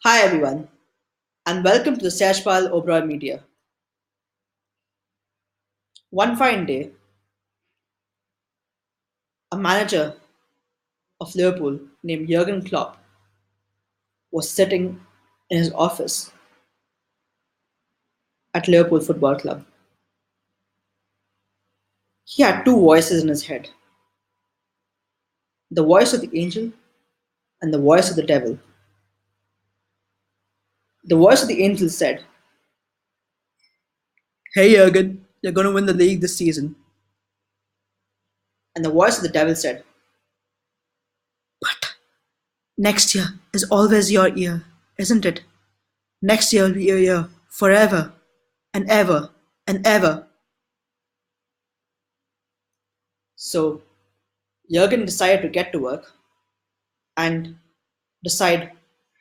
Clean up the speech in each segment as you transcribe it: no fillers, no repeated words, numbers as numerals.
Hi everyone, and welcome to the Sashpal Oberoi Media. One fine day, a manager of Liverpool named Jurgen Klopp was sitting in his office at Liverpool Football Club. He had two voices in his head, the voice of the angel and the voice of the devil. The voice of the angel said, "Hey Jurgen, you're going to win the league this season." And the voice of the devil said, "But next year is always your year, isn't it? Next year will be your year forever and ever and ever." So Jurgen decided to get to work and decide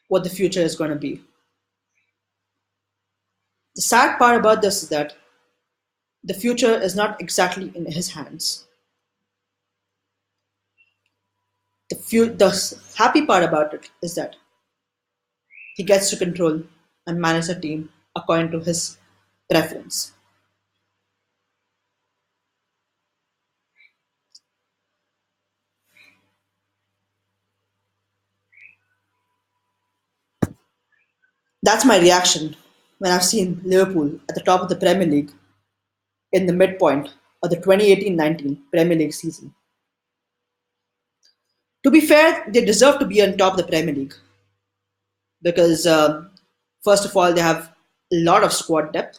what the future is going to be. The sad part about this is that the future is not exactly in his hands. The happy part about it is that he gets to control and manage the team according to his preference. That's my reaction when I've seen Liverpool at the top of the Premier League in the midpoint of the 2018-19 Premier League season. To be fair, they deserve to be on top of the Premier League because, first of all, they have a lot of squad depth.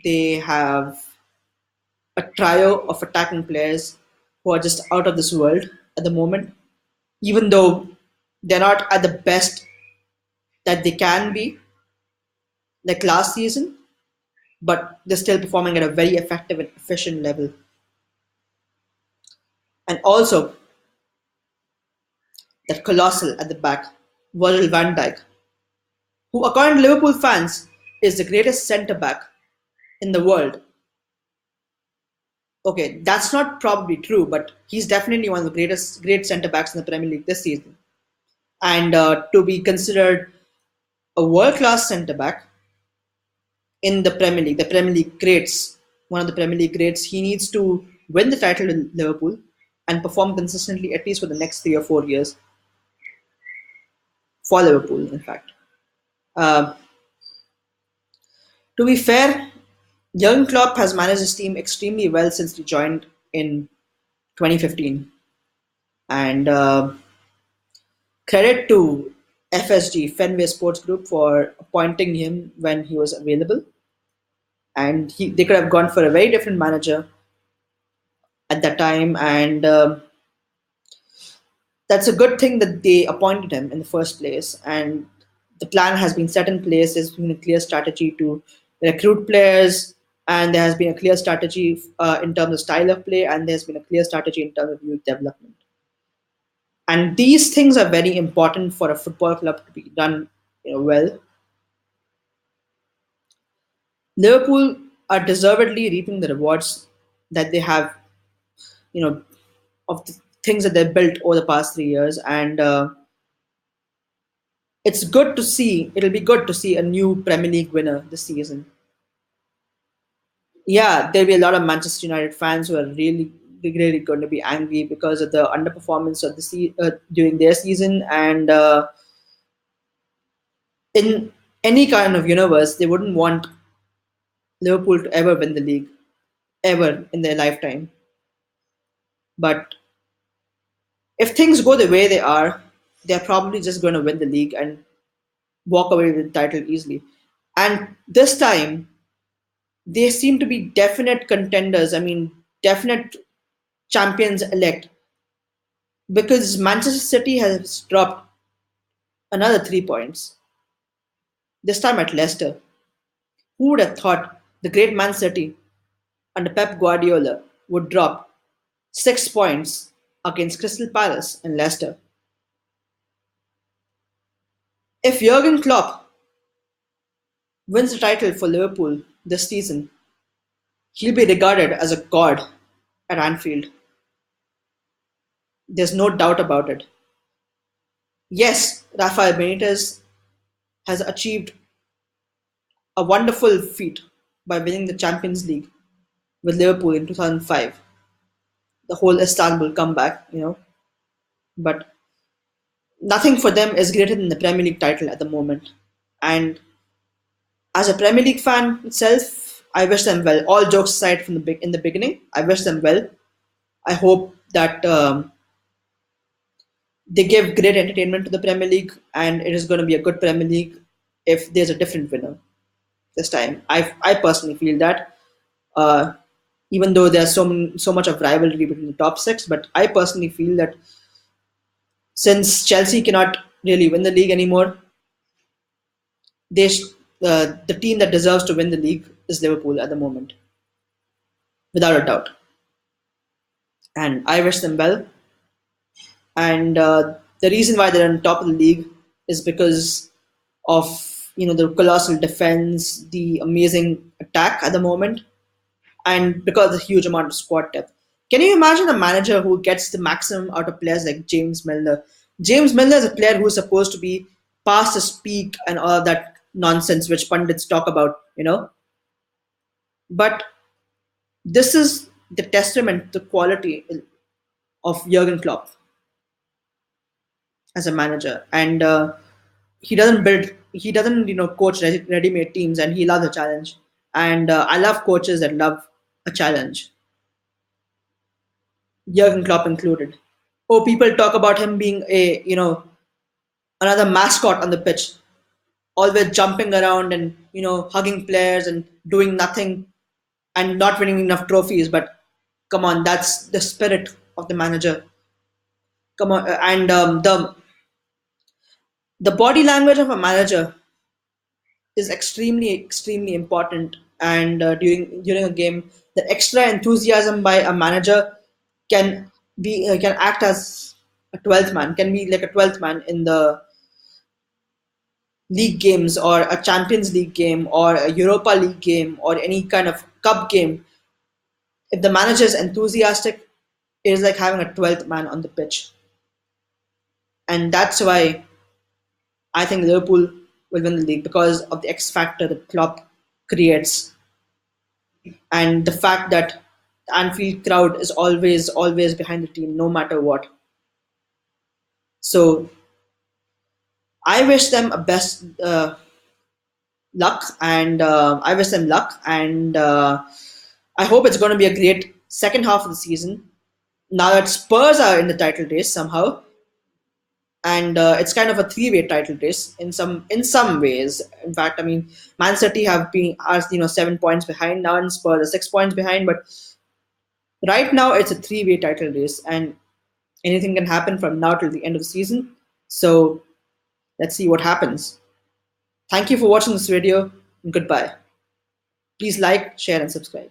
They have a trio of attacking players who are just out of this world at the moment, even though they're not at the best that they can be, like last season, but they're still performing at a very effective and efficient level. And also, that colossal at the back, Virgil van Dijk, who, according to Liverpool fans, is the greatest centre back in the world. Okay, that's not probably true, but he's definitely one of the great centre backs in the Premier League this season. And to be considered a world class centre back in the Premier League, the Premier League greats, one of the Premier League greats, he needs to win the title in Liverpool and perform consistently at least for the next 3 or 4 years for Liverpool, in fact. Uh, to be fair, Jurgen Klopp has managed his team extremely well since he joined in 2015. And credit to FSG, Fenway Sports Group, for appointing him when he was available. And they could have gone for a very different manager at that time. And that's a good thing that they appointed him in the first place. And the plan has been set in place. There's been a clear strategy to recruit players, and there has been a clear strategy in terms of style of play, and there's been a clear strategy in terms of youth development. And these things are very important for a football club to be done, well. Liverpool are deservedly reaping the rewards that they have, you know, of the things that they've built over the past 3 years, and it's good to see. It'll be good to see a new Premier League winner this season. Yeah, there'll be a lot of Manchester United fans who are really going to be angry because of the underperformance of during their season, and in any kind of universe, they wouldn't want Liverpool to ever win the league ever in their lifetime. But if things go the way they are, they're probably just going to win the league and walk away with the title easily. And this time, they seem to be definite contenders. I mean, definite champions elect because Manchester City has dropped another 3 points, this time at Leicester. Who would have thought the great Man City under Pep Guardiola would drop 6 points against Crystal Palace and Leicester? If Jurgen Klopp wins the title for Liverpool this season, he'll be regarded as a god at Anfield. There's no doubt about it. Yes, Rafael Benitez has achieved a wonderful feat by winning the Champions League with Liverpool in 2005, the whole Istanbul comeback, but nothing for them is greater than the Premier League title at the moment. And as a Premier League fan itself, I wish them well. All jokes aside, from in the beginning, I wish them well. I hope that they give great entertainment to the Premier League, and it is going to be a good Premier League if there's a different winner this time. I personally feel that, uh, even though there's so much of rivalry between the top six, but I personally feel that since Chelsea cannot really win the league anymore, they sh- the team that deserves to win the league is Liverpool at the moment, without a doubt. And I wish them well. And the reason why they're on top of the league is because of the colossal defense, the amazing attack at the moment, and because of the huge amount of squad depth. Can you imagine a manager who gets the maximum out of players like James Milner? James Milner is a player who's supposed to be past his peak and all of that nonsense which pundits talk about. But this is the testament to quality of Jurgen Klopp as a manager, and he doesn't coach ready-made teams, and he loves a challenge. And I love coaches that love a challenge, Jurgen Klopp included. Oh, people talk about him being a another mascot on the pitch, always jumping around and hugging players and doing nothing and not winning enough trophies. But come on, that's the spirit of the manager. Come on, and the body language of a manager is extremely important. And during a game, the extra enthusiasm by a manager can act as a 12th man, can be like a 12th man in the league games, or a Champions League game, or a Europa League game, or any kind of cup game. If the manager is enthusiastic, it is like having a 12th man on the pitch. And that's why I think Liverpool will win the league, because of the X factor that Klopp creates, and the fact that the Anfield crowd is always behind the team, no matter what. So I wish them a best luck, and I wish them luck, and I hope it's going to be a great second half of the season. Now that Spurs are in the title race somehow, and it's kind of a three-way title race in some ways. In fact, I mean, Man City have been are 7 points behind now, and Spurs are 6 points behind. But right now, it's a three-way title race, and anything can happen from now till the end of the season. So let's see what happens. Thank you for watching this video, and goodbye. Please like, share, and subscribe.